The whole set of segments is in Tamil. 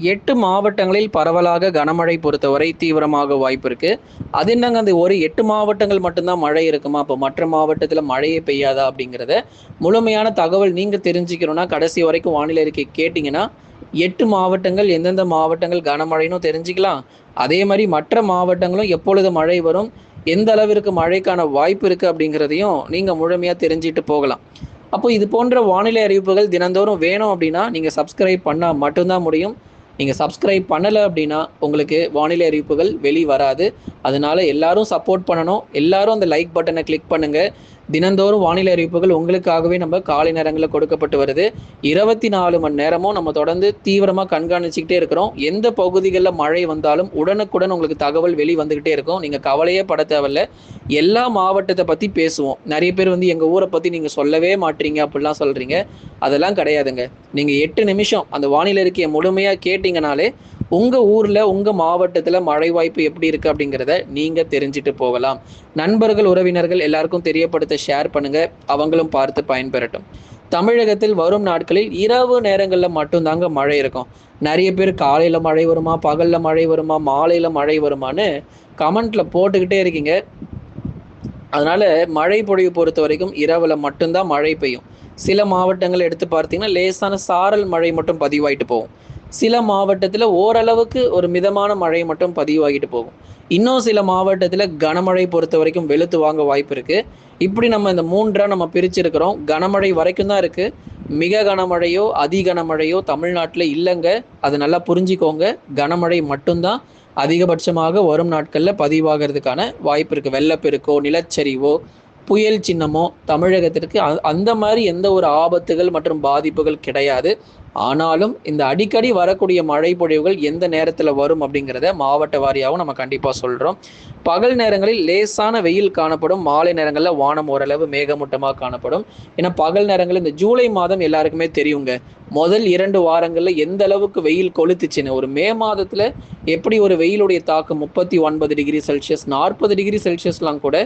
8 மாவட்டங்களில் பரவலாக கனமழை பொறுத்தவரை தீவிரமாக வாய்ப்பு இருக்கு. அது என்னங்க அந்த ஒரு 8 மாவட்டங்கள் மட்டும் தான் மழை இருக்குமா? அப்ப மற்ற மாவட்டத்துல மழையே பெய்யாதா? அப்படிங்கிறத முழுமையான தகவல் நீங்க தெரிஞ்சுக்கணும்னா, கடைசி வரைக்கும் வானிலை அறிக்கை கேட்டீங்கன்னா, 8 மாவட்டங்கள் எந்தெந்த மாவட்டங்கள் கனமழைன்னும் தெரிஞ்சுக்கலாம். அதே மாரி மற்ற மாவட்டங்களும் எப்பொழுது மழை வரும்? எந்த அளவிற்கு மழைக்கான வாய்ப்பு இருக்கு? அப்படிங்கிறதையும் நீங்க முழுமையா தெரிஞ்சுட்டு போகலாம். அப்போ இது போன்ற வானிலை அறிவிப்புகள் தினந்தோறும் வேணும் அப்படின்னா, நீங்க சப்ஸ்கிரைப் பண்ணா மட்டும் தான் முடியும். நீங்க சப்ஸ்கிரைப் பண்ணல அப்படின்னா, உங்களுக்கு வானிலை அறிவிப்புகள் வராது. அதனால எல்லாரும் சப்போர்ட் பண்ணணும். எல்லாரும் அந்த லைக் பட்டன கிளிக் பண்ணுங்க. தினந்தோறும் வானிலை அறிவிப்புகள் உங்களுக்காகவே நம்ம காலை நேரங்கள்ல கொடுக்கப்பட்டு வருது. 24 மணி நேரமும் நம்ம தொடர்ந்து தீவிரமா கண்காணிச்சுக்கிட்டே இருக்கிறோம். எந்த பகுதிகள்ல மழை வந்தாலும் உடனுக்குடன் உங்களுக்கு தகவல் வந்துகிட்டே இருக்கும். நீங்க கவலையே பட தேவையில்ல. எல்லா மாவட்டத்த பத்தி பேசுவோம். நெறைய பேர் எங்க ஊர பத்தி நீங்க சொல்லவே மாட்றீங்க அப்படிலாம் சொல்றீங்க. அதெல்லாம் கிடையாதுங்க. நீங்க 8 நிமிஷம் அந்த வானிலை அறிக்கைய முழுமையா கேட்டீங்கனாலே, உங்க ஊர்ல, உங்க மாவட்டத்துல மழை வாய்ப்பு எப்படி இருக்கு அப்படிங்கிறத நீங்க தெரிஞ்சுட்டு போகலாம். நண்பர்கள், உறவினர்கள் எல்லாருக்கும் தெரியப்படுத்த ஷேர் பண்ணுங்க. அவங்களும் பார்த்து பயன்பெறட்டும். தமிழகத்தில் வரும் நாட்களில் இரவு நேரங்கள்ல மட்டும் தாங்க மழை இருக்கும். நெறைய பேர் காலையில மழை வருமா? பகல்ல மழை வருமா? மாலையில மழை வருமான்னு கமெண்ட்ல போட்டுக்கிட்டே இருக்கீங்க. அதனால மழை பொழிவு பொறுத்தவரைக்கும் இரவுல மட்டும் தான் மழை பெய்யும். சில மாவட்டங்கள் எடுத்து பார்த்தீங்கன்னா, லேசான சாரல் மழை மட்டும் பதிவாயிட்டு போகும். சில மாவட்டத்துல ஓரளவுக்கு ஒரு மிதமான மழை மட்டும் பதிவாகிட்டு போகும். இன்னும் சில மாவட்டத்துல கனமழை பொறுத்தவரைக்கும் வெளுத்து வாங்க வாய்ப்பு இருக்கு. இப்படி நம்ம இந்த 3ஆ நம்ம பிரிச்சிருக்கிறோம். கனமழை வரைக்கும் தான் இருக்கு. மிக கனமழையோ, அதி கனமழையோ தமிழ்நாட்டுல இல்லங்க. அத நல்லா புரிஞ்சுக்கோங்க. கனமழை மட்டும் தான் அதிகபட்சமாக வரும் நாட்கள்ல பதிவாகிறதுக்கான வாய்ப்பு இருக்கு. வெள்ளப்பெருக்கோ, நிலச்சரிவோ, புயல் சின்னமோ தமிழகத்திற்கு அந்த மாதிரி எந்த ஒரு ஆபத்துகள் மற்றும் பாதிப்புகள் கிடையாது. ஆனாலும் இந்த அடிக்கடி வரக்கூடிய மழை பொழிவுகள் எந்த நேரத்துல வரும் அப்படிங்கிறத மாவட்ட வாரியாகவும் நம்ம கண்டிப்பா சொல்றோம். பகல் நேரங்களில் லேசான வெயில் காணப்படும். மாலை நேரங்கள்ல வானம் ஓரளவு மேகமூட்டமாக காணப்படும். ஏன்னா பகல் நேரங்கள் இந்த ஜூலை மாதம் எல்லாருக்குமே தெரியுங்க. முதல் 2 வாரங்கள்ல எந்த அளவுக்கு வெயில் கொளுத்துச்சுன்னு. ஒரு மே மாதத்துல எப்படி ஒரு வெயிலுடைய தாக்கம் 39 டிகிரி செல்சியஸ், 40 டிகிரி செல்சியஸ்லாம் கூட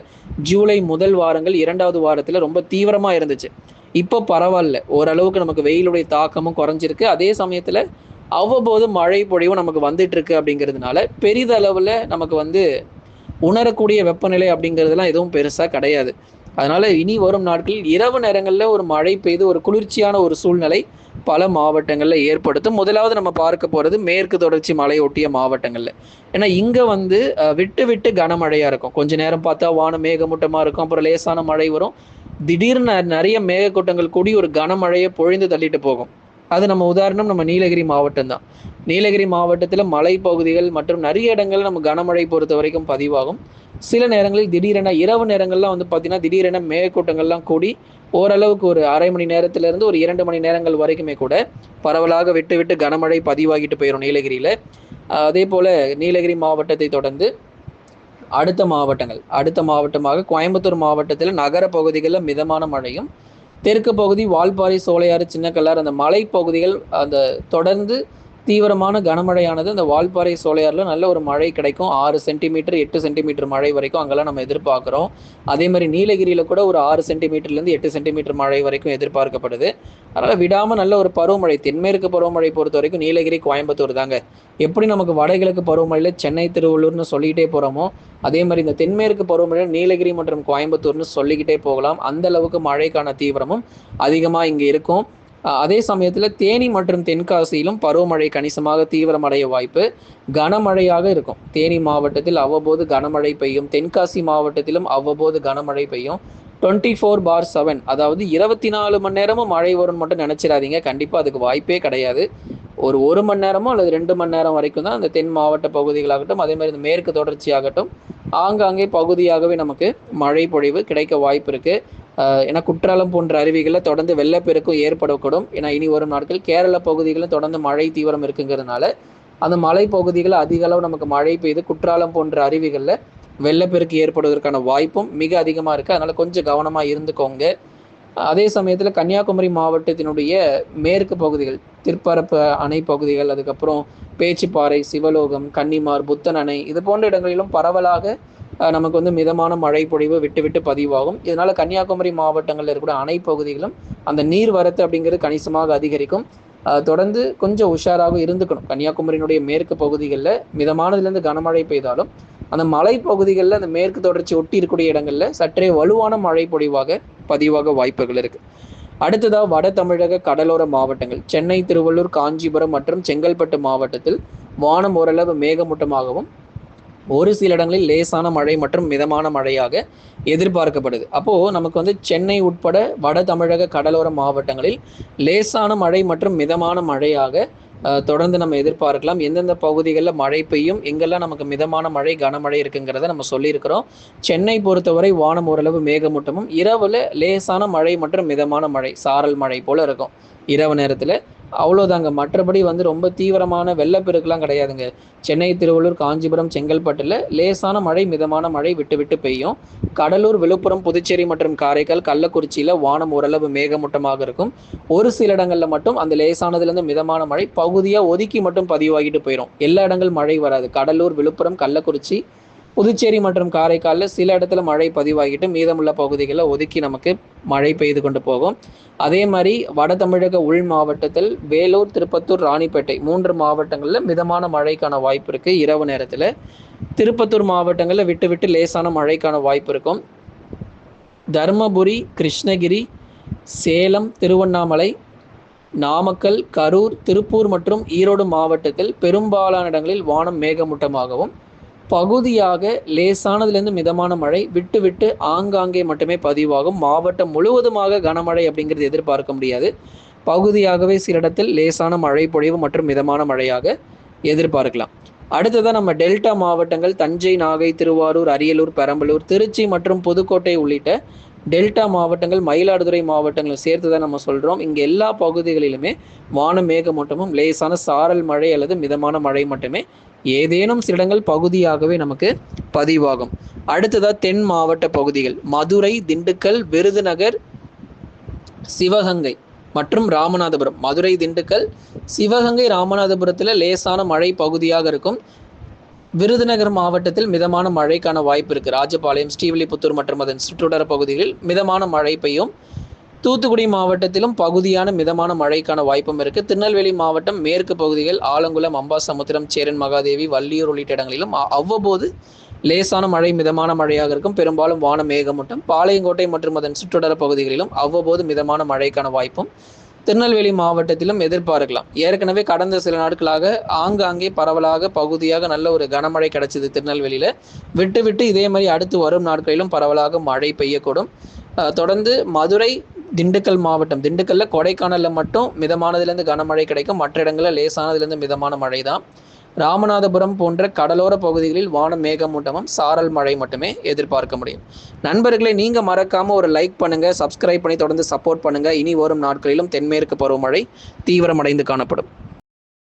ஜூலை முதல் வாரங்கள் 2வது வாரத்துல ரொம்ப தீவிரமா இருந்துச்சு. இப்போ பரவாயில்ல. ஓரளவுக்கு நமக்கு வெயிலுடைய தாக்கமும் குறைஞ்சிருக்கு. அதே சமயத்துல அவ்வப்போது மழை பொழிவும் நமக்கு வந்துட்டு இருக்கு அப்படிங்கிறதுனால பெரிதளவுல நமக்கு உணரக்கூடிய வெப்பநிலை அப்படிங்கிறதுலாம் எதுவும் பெருசா கிடையாது. அதனால இனி வரும் நாட்களில் இரவு நேரங்கள்ல ஒரு மழை பெய்து ஒரு குளிர்ச்சியான ஒரு சூழ்நிலை பல மாவட்டங்கள்ல ஏற்படுத்தும். முதலாவது நம்ம பார்க்க போறது மேற்கு தொடர்ச்சி மலையொட்டிய மாவட்டங்கள்ல. ஏன்னா இங்க விட்டு விட்டு கனமழையா இருக்கும். கொஞ்ச நேரம் பார்த்தா வானம் மேகமூட்டமா இருக்கும். அப்புறம் லேசான மழை வரும். திடீர்னு நிறைய மேகக்கூட்டங்கள் கூடி ஒரு கனமழையை பொழிந்து தள்ளிட்டு போகும். அது நம்ம உதாரணம் நம்ம நீலகிரி மாவட்டம் தான். நீலகிரி மாவட்டத்துல மலைப்பகுதிகள் மற்றும் நிறைய இடங்கள் நம்ம கனமழை பொறுத்த வரைக்கும் பதிவாகும். சில நேரங்களில் திடீரென இரவு நேரங்கள்லாம் பார்த்தீங்கன்னா திடீரென மேகக்கூட்டங்கள்லாம் கூடி ஓரளவுக்கு ஒரு அரை மணி நேரத்துல இருந்து ஒரு 2 மணி நேரங்கள் வரைக்குமே கூட பரவலாக விட்டு விட்டு கனமழை பதிவாகிட்டு போயிடும் நீலகிரியில. அதே போல நீலகிரி மாவட்டத்தை தொடர்ந்து அடுத்த மாவட்டமாக கோயம்புத்தூர் மாவட்டத்தில் நகர பகுதிகளில் மிதமான மழையும், தெற்கு பகுதி வால்பாறை, சோலையாறு, சின்னக்கல்லார் அந்த மலை பகுதிகள் அந்த தொடர்ந்து தீவிரமான கனமழையானது அந்த வால்பாறை, சோலையாறுல நல்ல ஒரு மழை கிடைக்கும். 6 சென்டிமீட்டர் 8 சென்டிமீட்டர் மழை வரைக்கும் அங்கெல்லாம் நம்ம எதிர்பார்க்குறோம். அதே மாதிரி நீலகிரியில கூட ஒரு 6 சென்டிமீட்டர்லேருந்து 8 சென்டிமீட்டர் மழை வரைக்கும் எதிர்பார்க்கப்படுது. அதனால விடாம நல்ல ஒரு பருவமழை, தென்மேற்கு பருவமழை பொறுத்த வரைக்கும் நீலகிரி, கோயம்புத்தூர் தாங்க. எப்படி நமக்கு வடகிழக்கு பருவமழையில சென்னை, திருவள்ளூர்னு சொல்லிக்கிட்டே போறோமோ, அதே மாதிரி இந்த தென்மேற்கு பருவமழை நீலகிரி மற்றும் கோயம்புத்தூர்னு சொல்லிக்கிட்டே போகலாம். அந்த அளவுக்கு மழைக்கான தீவிரமும் அதிகமா இங்க இருக்கும். அதே சமயத்துல தேனி மற்றும் தென்காசியிலும் பருவமழை கணிசமாக தீவிரமடைய வாய்ப்பு. கனமழையாக இருக்கும். தேனி மாவட்டத்தில் அவ்வப்போது கனமழை பெய்யும். தென்காசி மாவட்டத்திலும் அவ்வப்போது கனமழை பெய்யும். 24/7 அதாவது 24 மணி நேரமும் மழை வரும்னு மட்டும் நினைச்சிடாதீங்க. கண்டிப்பா அதுக்கு வாய்ப்பே கிடையாது. ஒரு மணி நேரமோ அல்லது 2 மணி நேரம் வரைக்கும் தான் அந்த தென் மாவட்ட பகுதிகளாகட்டும், அதே மாதிரி இந்த மேற்கு தொடர்ச்சியாகட்டும், ஆங்காங்கே பகுதியாகவே நமக்கு மழை பொழிவு கிடைக்க வாய்ப்பு இருக்கு. ஏன்னா குற்றாலம் போன்ற அருவிகளில் தொடர்ந்து வெள்ளப்பெருக்கும் ஏற்படக்கூடும். ஏன்னா இனி வரும் நாட்கள் கேரள பகுதிகளில் தொடர்ந்து மழை தீவிரம் இருக்குங்கிறதுனால அந்த மலை பகுதிகளில் அதிக அளவு நமக்கு மழை பெய்து குற்றாலம் போன்ற அருவிகளில் வெள்ளப்பெருக்கு ஏற்படுவதற்கான வாய்ப்பும் மிக அதிகமாக இருக்குது. அதனால கொஞ்சம் கவனமாக இருந்துக்கோங்க. அதே சமயத்தில் கன்னியாகுமரி மாவட்டத்தினுடைய மேற்கு பகுதிகள், திற்பரப்பு அணை பகுதிகள், அதுக்கப்புறம் பேச்சிப்பாறை, சிவலோகம், கன்னிமார், புத்தன் அணை இது போன்ற இடங்களிலும் பரவலாக நமக்கு மிதமான மழை பொழிவு விட்டு விட்டு பதிவாகும். இதனால கன்னியாகுமரி மாவட்டங்களில் இருக்கக்கூடிய அணை பகுதிகளும் அந்த நீர் வரத்து அப்படிங்கிறது கணிசமாக அதிகரிக்கும். தொடர்ந்து கொஞ்சம் உஷாராக இருந்துக்கணும். கன்னியாகுமரியினுடைய மேற்கு பகுதிகளில் மிதமானதுலேருந்து கனமழை பெய்தாலும் அந்த மலை பகுதிகளில் அந்த மேற்கு தொடர்ச்சி ஒட்டி இருக்கக்கூடிய இடங்களில் சற்றே வலுவான மழை பொழிவாக பதிவாக வாய்ப்புகள் இருக்கு. அடுத்ததாக வட தமிழக கடலோர மாவட்டங்கள் சென்னை, திருவள்ளூர், காஞ்சிபுரம் மற்றும் செங்கல்பட்டு மாவட்டத்தில் வானம் ஓரளவு மேகமூட்டமாகவும் ஒரு சில இடங்களில் லேசான மழை மற்றும் மிதமான மழையாக எதிர்பார்க்கப்படுது. அப்போது நமக்கு சென்னை உட்பட வட தமிழக கடலோர மாவட்டங்களில் லேசான மழை மற்றும் மிதமான மழையாக தொடர்ந்து நம்ம எதிர்பார்க்கலாம். எந்தெந்த பகுதிகளில் மழை பெய்யும், எங்கெல்லாம் நமக்கு மிதமான மழை கனமழை இருக்குங்கிறத நம்ம சொல்லியிருக்கிறோம். சென்னை பொறுத்தவரை வானம் ஓரளவு மேகமூட்டமும் இரவுல லேசான மழை மற்றும் மிதமான மழை சாரல் மழை போல இருக்கும் இரவு நேரத்தில். அவ்வளோதாங்க. மற்றபடி ரொம்ப தீவிரமான வெள்ளப்பெருக்கெல்லாம் கிடையாதுங்க. சென்னை, திருவள்ளூர், காஞ்சிபுரம், செங்கல்பட்டில் லேசான மழை மிதமான மழை விட்டு விட்டு பெய்யும். கடலூர், விழுப்புரம், புதுச்சேரி மற்றும் காரைக்கால், கள்ளக்குறிச்சியில் வானம் ஓரளவு மேகமூட்டமாக இருக்கும். ஒரு சில இடங்களில் மட்டும் அந்த லேசானதுலேருந்து மிதமான மழை பகுதியாக ஒதுக்கி மட்டும் பதிவாகிட்டு போயிடும். எல்லா இடங்கள் மழை வராது. கடலூர், விழுப்புரம், கள்ளக்குறிச்சி, புதுச்சேரி மற்றும் காரைக்காலில் சில இடத்துல மழை பதிவாகிட்டு மீதமுள்ள பகுதிகளில் ஒதுக்கி நமக்கு மழை பெய்து கொண்டு போகும். அதே மாதிரி வட தமிழக உள் மாவட்டத்தில் வேலூர், திருப்பத்தூர், ராணிப்பேட்டை 3 மாவட்டங்களில் மிதமான மழைக்கான வாய்ப்பு இருக்குது. இரவு நேரத்தில் திருப்பத்தூர் மாவட்டங்களில் விட்டு விட்டு லேசான மழைக்கான வாய்ப்பு இருக்கும். தருமபுரி, கிருஷ்ணகிரி, சேலம், திருவண்ணாமலை, நாமக்கல், கரூர், திருப்பூர் மற்றும் ஈரோடு மாவட்டத்தில் பெரும்பாலான இடங்களில் வானம் மேகமூட்டமாகவும் பகுதியாக லேசானதுலேருந்து மிதமான மழை விட்டு விட்டு ஆங்காங்கே மட்டுமே பதிவாகும். மாவட்டம் முழுவதுமாக கனமழை அப்படிங்கிறது எதிர்பார்க்க முடியாது. பகுதியாகவே சில இடத்தில் லேசான மழை பொழிவு மற்றும் மிதமான மழையாக எதிர்பார்க்கலாம். அடுத்ததான் நம்ம டெல்டா மாவட்டங்கள் தஞ்சை, நாகை, திருவாரூர், அரியலூர், பெரம்பலூர், திருச்சி மற்றும் புதுக்கோட்டை உள்ளிட்ட டெல்டா மாவட்டங்கள், மயிலாடுதுறை மாவட்டங்களும் சேர்த்து தான் நம்ம சொல்கிறோம். இங்கே எல்லா பகுதிகளிலுமே வான மேகமூட்டமும் லேசான சாரல் மழை அல்லது மிதமான மழை மட்டுமே ஏதேனும் சில இடங்கள் பகுதியாகவே நமக்கு பதிவாகும். அடுத்ததாக தென் மாவட்ட பகுதிகள் மதுரை, திண்டுக்கல், விருதுநகர், சிவகங்கை மற்றும் ராமநாதபுரம். மதுரை, திண்டுக்கல், சிவகங்கை, ராமநாதபுரத்தில் லேசான மழை பகுதியாக இருக்கும். விருதுநகர் மாவட்டத்தில் மிதமான மழைக்கான வாய்ப்பு இருக்குது. ராஜபாளையம், ஸ்ரீவில்லிபுத்தூர் மற்றும் அதன் சுற்றுவட்டார பகுதிகளில் மிதமான மழை பெய்யும். தூத்துக்குடி மாவட்டத்திலும் பகுதியான மிதமான மழைக்கான வாய்ப்பும் இருக்குது. திருநெல்வேலி மாவட்டம் மேற்கு பகுதிகள் ஆலங்குளம், அம்பாசமுத்திரம், சேரன் மகாதேவி, வள்ளியூர் உள்ளிட்ட இடங்களிலும் அவ்வப்போது லேசான மழை மிதமான மழையாக இருக்கும். பெரும்பாலும் வான மேகமூட்டம். பாளையங்கோட்டை மற்றும் அதன் சுற்றுவட்டார பகுதிகளிலும் அவ்வப்போது மிதமான மழைக்கான வாய்ப்பும் திருநெல்வேலி மாவட்டத்திலும் எதிர்பார்க்கலாம். ஏற்கனவே கடந்த சில நாட்களாக ஆங்காங்கே பரவலாக பகுதியாக நல்ல ஒரு கனமழை கிடைச்சது திருநெல்வேலியில். விட்டு விட்டு இதே மாதிரி அடுத்து வரும் நாட்களிலும் பரவலாக மழை பெய்யக்கூடும். தொடர்ந்து மதுரை, திண்டுக்கல் மாவட்டம், திண்டுக்கல்ல கொடைக்கானலில் மட்டும் மிதமானதுலேருந்து கனமழை கிடைக்கும். மற்ற இடங்களில் லேசானதுலேருந்து மிதமான மழை தான். ராமநாதபுரம் போன்ற கடலோர பகுதிகளில் வானம் மேகமூட்டமும் சாரல் மழை மட்டுமே எதிர்பார்க்க முடியும். நண்பர்களை நீங்கள் மறக்காமல் ஒரு லைக் பண்ணுங்கள், சப்ஸ்கிரைப் பண்ணி தொடர்ந்து சப்போர்ட் பண்ணுங்கள். இனி வரும் நாட்களிலும் தென்மேற்கு பருவமழை தீவிரமடைந்து காணப்படும்.